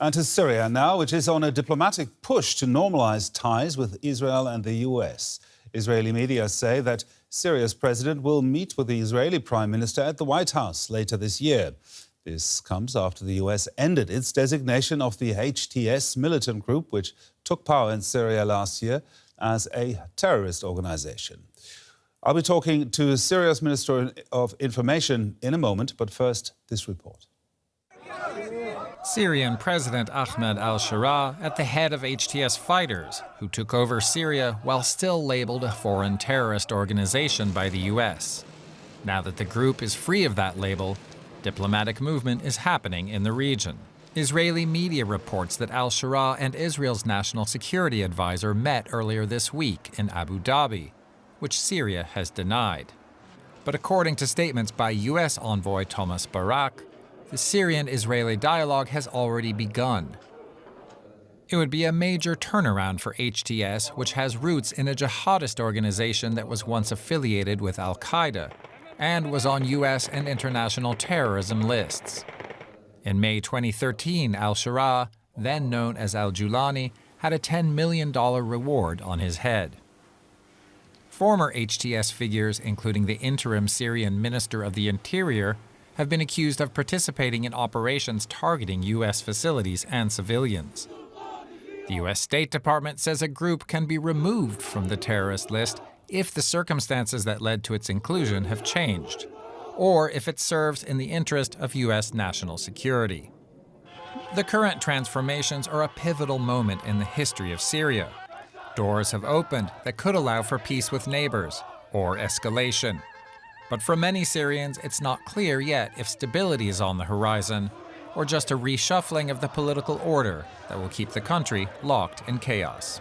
And to Syria now, which is on a diplomatic push to normalize ties with Israel and the US. Israeli media say that Syria's president will meet with the Israeli Prime Minister at the White House later this year. This comes after the US ended its designation of the HTS militant group, which took power in Syria last year, as a terrorist organization. I'll be talking to Syria's Minister of Information in a moment, but first, this report. Syrian President Ahmed al-Sharaa at the head of HTS fighters, who took over Syria while still labeled a foreign terrorist organization by the US. Now that the group is free of that label, diplomatic movement is happening in the region. Israeli media reports that al-Sharaa and Israel's national security advisor met earlier this week in Abu Dhabi, which Syria has denied. But according to statements by US envoy Thomas Barak, the Syrian-Israeli dialogue has already begun. It would be a major turnaround for HTS, which has roots in a jihadist organization that was once affiliated with al-Qaeda and was on US and international terrorism lists. In May 2013, al-Sharaa, then known as al-Julani, had a $10 million reward on his head. Former HTS figures, including the interim Syrian Minister of the Interior, have been accused of participating in operations targeting U.S. facilities and civilians. The U.S. State Department says a group can be removed from the terrorist list if the circumstances that led to its inclusion have changed, or if it serves in the interest of U.S. national security. The current transformations are a pivotal moment in the history of Syria. Doors have opened that could allow for peace with neighbors, or escalation. But for many Syrians, it's not clear yet if stability is on the horizon, or just a reshuffling of the political order that will keep the country locked in chaos.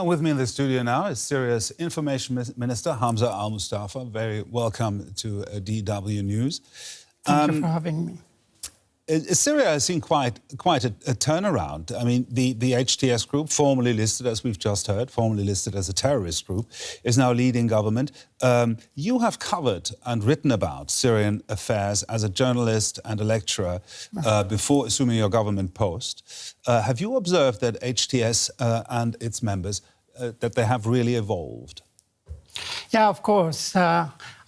With me in the studio now is Syria's Information Minister Hamza al-Mustafa. Very welcome to DW News. Thank you for having me. Syria has seen quite a turnaround. I mean, the HTS group, formerly listed, as we've just heard, formerly listed as a terrorist group, is now leading government. You have covered and written about Syrian affairs as a journalist and a lecturer before assuming your government post. Have you observed that HTS and its members, that they have really evolved? Yeah, of course.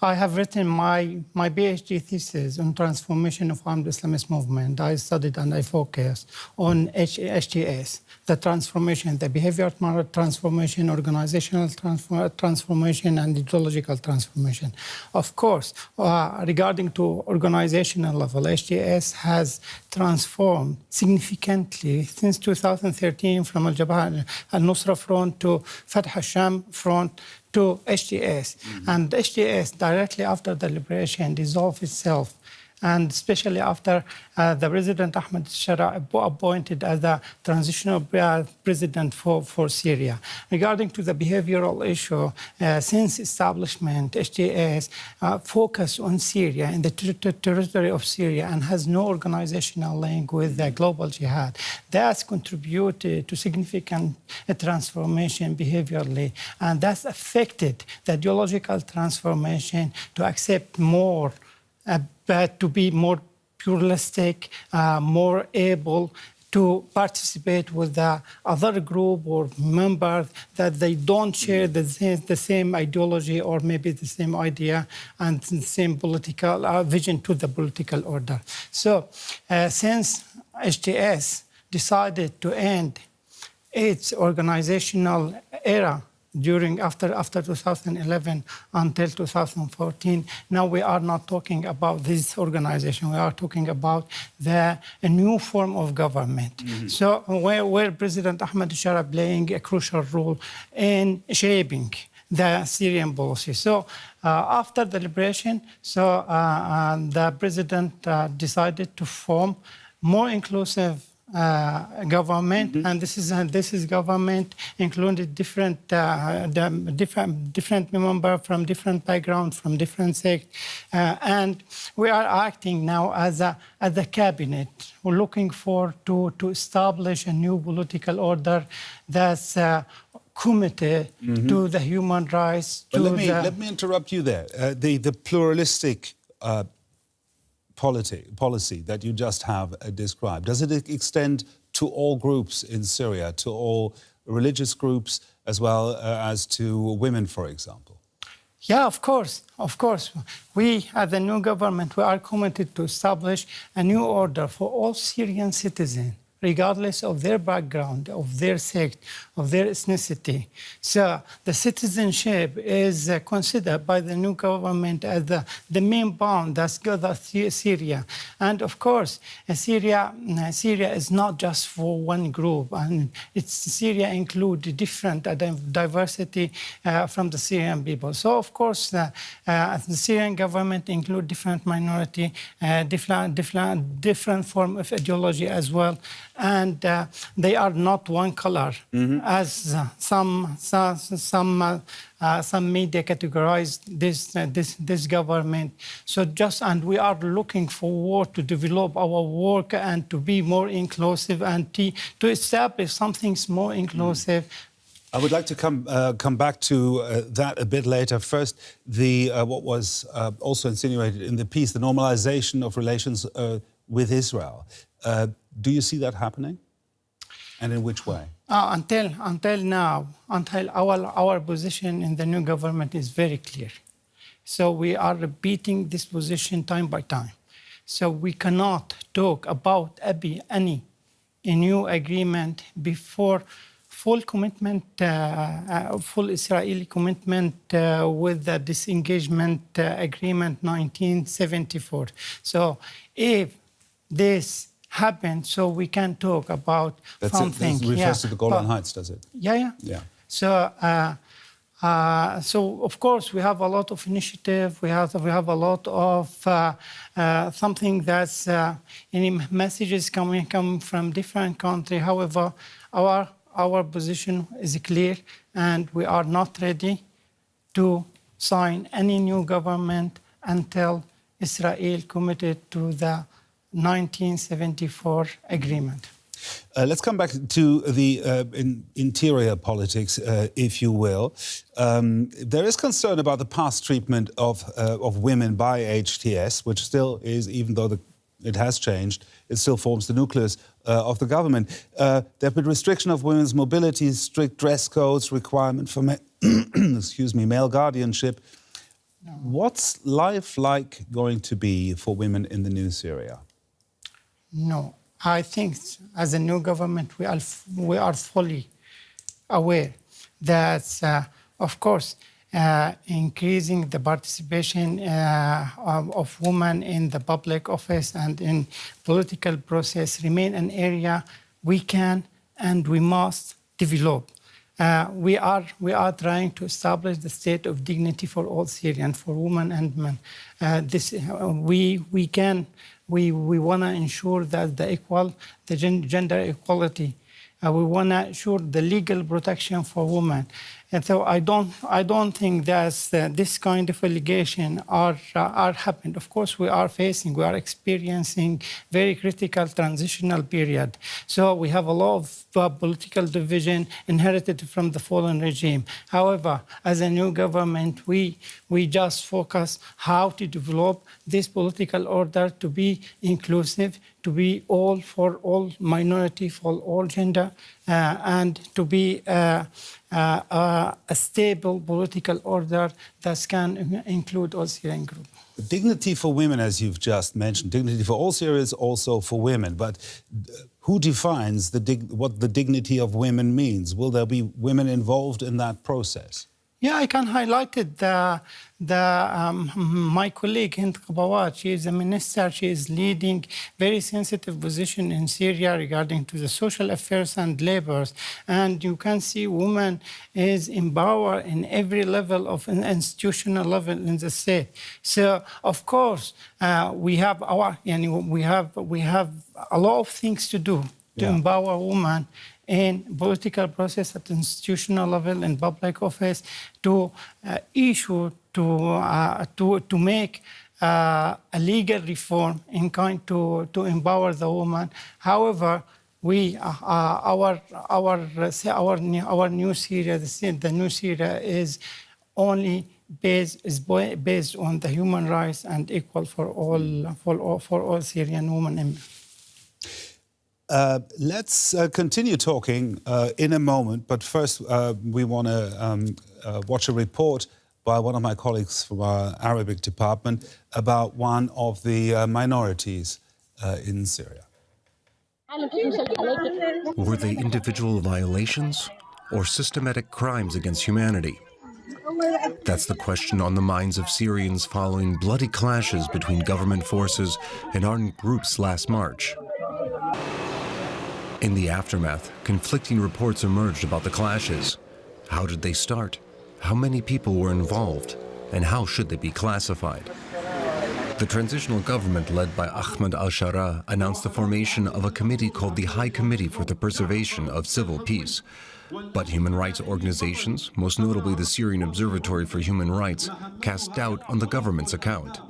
I have written my PhD thesis on transformation of armed Islamist movement. I studied and I focused on HTS, the transformation, the behavioral transformation, organizational transformation, and ideological transformation. Of course, regarding to organizational level, HTS has transformed significantly since 2013 from al-Jabhat al-Nusra Front to Fatah al-Sham Front to HTS. And HTS, directly after the liberation, dissolved itself, and especially after the President Ahmed al-Sharaa appointed as the transitional president for Syria. Regarding to the behavioral issue, since establishment, HTS focused on Syria and the territory of Syria and has no organizational link with the global jihad. That's contributed to significant transformation behaviorally, and that's affected the ideological transformation to accept more, to be more pluralistic, more able to participate with the other group or members that they don't share the same ideology or maybe the same idea and the same political vision to the political order. So since HTS decided to end its organizational era after 2011 until 2014, now we are not talking about this organization. We are talking about a new form of government. Mm-hmm. So where President Ahmed al-Sharaa playing a crucial role in shaping the Syrian policy. So after the liberation, the president decided to form more inclusive government, mm-hmm. and this is government included different members from different backgrounds, from different sects, and we are acting now as a cabinet. We're looking for to establish a new political order that's committed mm-hmm. to the human rights. Let me interrupt you there. The pluralistic policy that you just have described, does it extend to all groups in Syria, to all religious groups, as well as to women, for example? Yeah, of course, of course. We, as the new government, we are committed to establish a new order for all Syrian citizens, regardless of their background, of their sect, of their ethnicity. So the citizenship is considered by the new government as the main bond that gathers Syria. And of course, Syria is not just for one group. And Syria includes different diversity from the Syrian people. So of course, the Syrian government includes different minority, different form of ideology as well. And they are not one color, as some media categorize this government. So and we are looking forward to develop our work and to be more inclusive and to establish something more inclusive. I would like to come back to that a bit later. First, what was also insinuated in the piece, the normalization of relations with Israel. Do you see that happening? And in which way? Until now, our position in the new government is very clear. So we are repeating this position time by time. So we cannot talk about any new agreement before full commitment, full Israeli commitment with the disengagement agreement 1974. So if this happened, so we can talk about something. That refers to the Golan Heights, does it? Yeah. So, so of course we have a lot of initiative. We have a lot of something that's any messages coming from different countries. However, our position is clear, and we are not ready to sign any new government until Israel committed to the 1974 agreement. Let's come back to the interior politics, if you will. There is concern about the past treatment of women by HTS, which still is, even though it has changed, it still forms the nucleus of the government. There have been restriction of women's mobility, strict dress codes, requirement for male guardianship. No. What's life like going to be for women in the new Syria? No, I think as a new government, we are fully aware that, of course, increasing the participation of women in the public office and in political process remain an area we can and we must develop. We are trying to establish the state of dignity for all Syrians, for women and men. We want to ensure that the gender equality. We want to ensure the legal protection for women. And so I don't think that this kind of allegation are happening. Of course, we are experiencing very critical transitional period. So we have a lot of political division inherited from the fallen regime. However, as a new government, we just focus how to develop this political order to be inclusive, to be all for all minority, for all gender, and to be a stable political order that can include all Syrian groups. Dignity for women, as you've just mentioned, dignity for all Syrians, also for women. But who defines what the dignity of women means? Will there be women involved in that process? Yeah, I can highlight it. My colleague Hind Kabawat, she is a minister. She is leading very sensitive position in Syria regarding to the social affairs and labor. And you can see women is empowered in every level of an institutional level in the state. So of course we have a lot of things to do to empower women in political process at institutional level in public office, to issue to make a legal reform in kind to empower the woman. However, our new Syria, the new Syria is only based on the human rights and equal for all Syrian women and men. Let's continue talking in a moment, but first we want to watch a report by one of my colleagues from our Arabic department about one of the minorities in Syria. Were they individual violations or systematic crimes against humanity? That's the question on the minds of Syrians following bloody clashes between government forces and armed groups last March. In the aftermath, conflicting reports emerged about the clashes. How did they start? How many people were involved? And how should they be classified? The transitional government led by Ahmed al-Shara announced the formation of a committee called the High Committee for the Preservation of Civil Peace. But human rights organizations, most notably the Syrian Observatory for Human Rights, cast doubt on the government's account.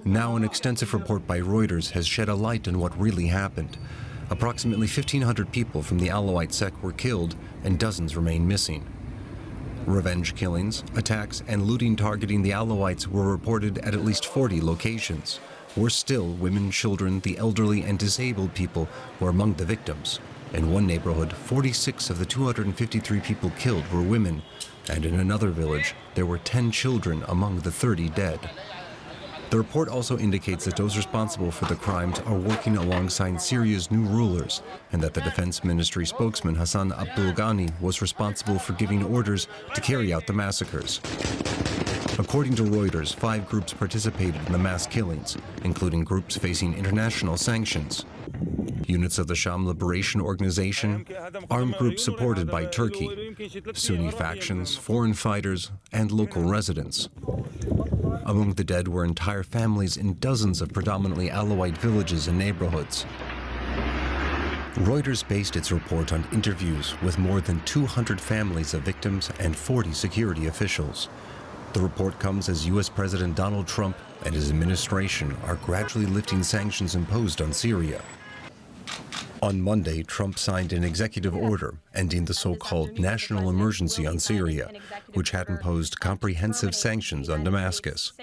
Now an extensive report by Reuters has shed a light on what really happened. Approximately 1,500 people from the Alawite sect were killed and dozens remain missing. Revenge killings, attacks, and looting targeting the Alawites were reported at least 40 locations. Worse still, women, children, the elderly, and disabled people were among the victims. In one neighborhood, 46 of the 253 people killed were women, and in another village, there were 10 children among the 30 dead. The report also indicates that those responsible for the crimes are working alongside Syria's new rulers, and that the Defense Ministry spokesman Hassan Abdul Ghani was responsible for giving orders to carry out the massacres. According to Reuters, 5 groups participated in the mass killings, including groups facing international sanctions. Units of the Sham Liberation Organization, armed groups supported by Turkey, Sunni factions, foreign fighters, and local residents. Among the dead were entire families in dozens of predominantly Alawite villages and neighborhoods. Reuters based its report on interviews with more than 200 families of victims and 40 security officials. The report comes as U.S. President Donald Trump and his administration are gradually lifting sanctions imposed on Syria. On Monday, Trump signed an executive order ending the so-called national emergency on Syria, which had imposed comprehensive sanctions on Damascus.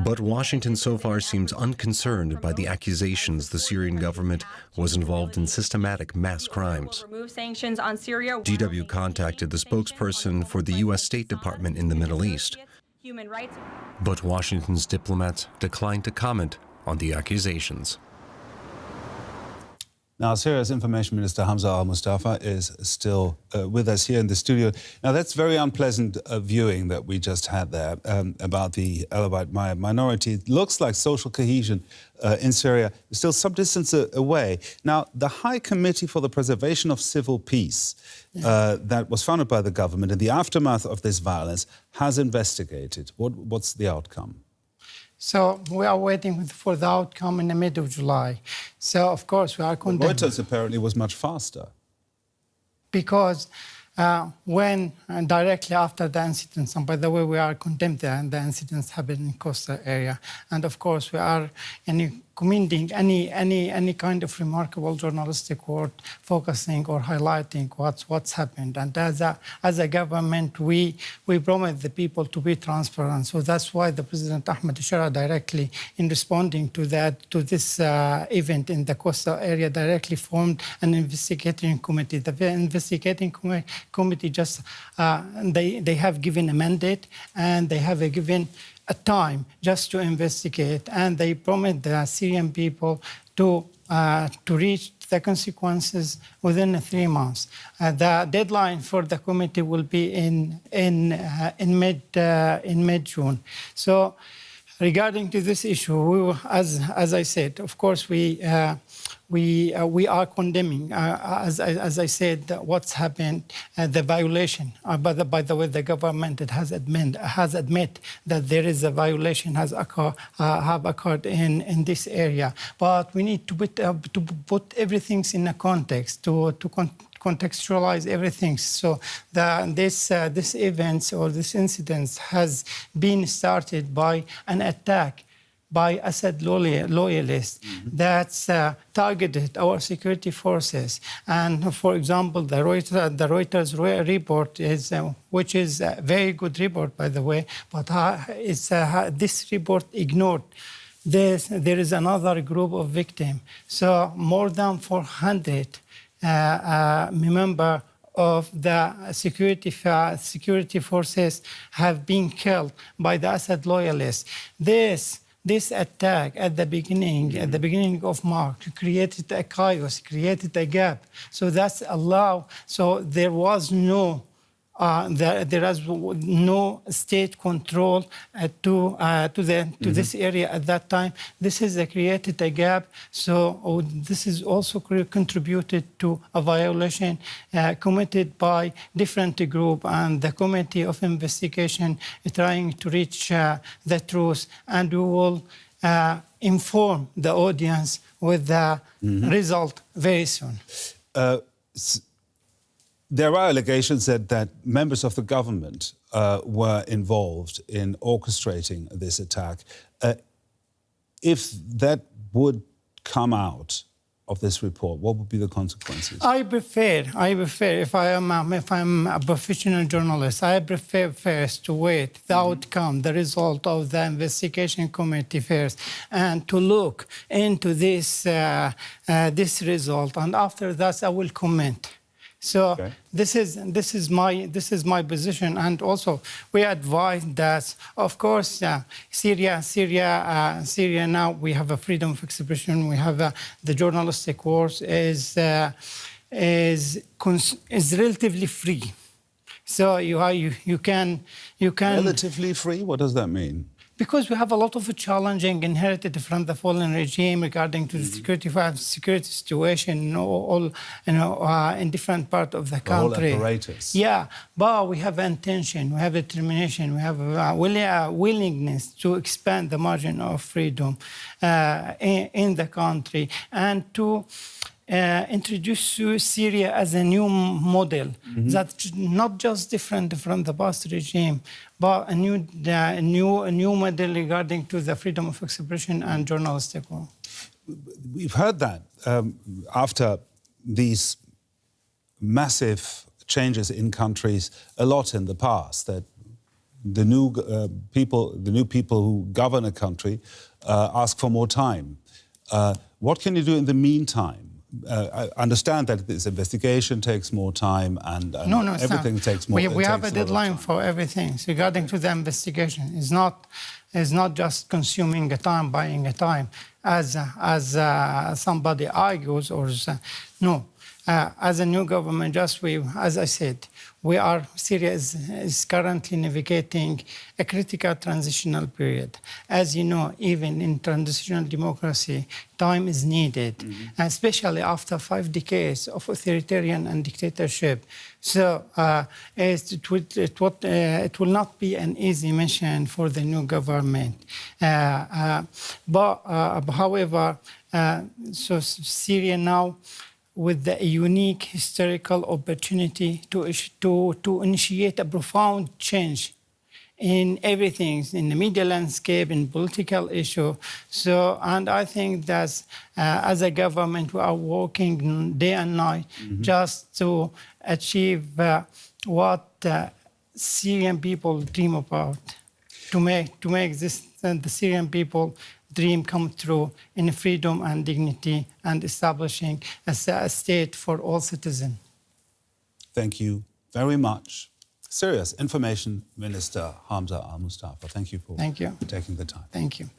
But Washington so far seems unconcerned by the accusations the Syrian government was involved in systematic mass crimes. DW contacted the spokesperson for the U.S. State Department in the Middle East. But Washington's diplomats declined to comment on the accusations. Now, Syria's Information Minister Hamza al-Mustafa is still with us here in the studio. Now, that's very unpleasant viewing that we just had there about the Alawite minority. It looks like social cohesion in Syria is still some distance away. Now, the High Committee for the Preservation of Civil Peace that was founded by the government in the aftermath of this violence has investigated. What's the outcome? So we are waiting for the outcome in the middle of July. So, of course, we are condemned. Reuters apparently was much faster. Because when directly after the incidents, and by the way, we are condemned there, and the incidents happened in coastal area. And, of course, we are commending any kind of remarkable journalistic work focusing or highlighting what's happened. And as a government, we promise the people to be transparent. So that's why the President Ahmed al-Shara directly, in responding to this event in the coastal area, directly formed an investigating committee. The investigating committee just they have given a mandate, and they have given a time just to investigate, and they promised the Syrian people to reach the consequences within 3 months. The deadline for the committee will be in mid-June. So, regarding to this issue, as I said, of course we are condemning, as I said, what's happened, the violation. By the way, the government has admit that there is a violation have occurred in this area. But we need to put everything in a context to contextualize everything. So this events or this incident has been started by an attack by Assad loyalists that targeted our security forces. And for example, the Reuters report is, which is a very good report, by the way, but this report ignored there is another group of victims. So more than 400 members of the security forces have been killed by the Assad loyalists. This attack at the beginning of March created a chaos, created a gap. So that's allowed. So there was no. There is no state control to this area at that time. This has created a gap. So this is also contributed to a violation committed by different groups, and the Committee of Investigation is trying to reach the truth, and we will inform the audience with the result very soon. There are allegations that members of the government were involved in orchestrating this attack. If that would come out of this report, what would be the consequences? I prefer if I'm a professional journalist, I prefer first to wait the outcome, the result of the investigation committee first, and to look into this result, and after that I will comment. So this is my position, and also we advise that, of course, Syria now we have a freedom of expression. We have the journalistic world is relatively free. So you can relatively free. What does that mean? Because we have a lot of challenging inherited from the fallen regime regarding to the security situation, in different parts of the country. The whole apparatus. Yeah, but we have intention, we have determination, we have willingness to expand the margin of freedom in the country, and to introduce Syria as a new model that's not just different from the past regime, but a new model regarding to the freedom of expression and journalistic work. We've heard that after these massive changes in countries a lot in the past, that the new people who govern a country ask for more time. What can you do in the meantime? I understand that this investigation takes more time, and everything takes more time. We have a deadline for everything. So regarding to the investigation, it's not just consuming a time, buying a time, as somebody argues, or no. As a new government, as I said, Syria is currently navigating a critical transitional period. As you know, even in transitional democracy, time is needed, especially after 5 decades of authoritarian and dictatorship. So it will not be an easy mission for the new government. However, so Syria now, with the unique historical opportunity to initiate a profound change in everything, in the media landscape, in political issue. So, and I think that as a government, we are working day and night just to achieve what Syrian people dream about, to make the Syrian people dream come true in freedom and dignity, and establishing a state for all citizens. Thank you very much. Syria's Information Minister Hamza al-Mustafa. Thank you for taking the time. Thank you.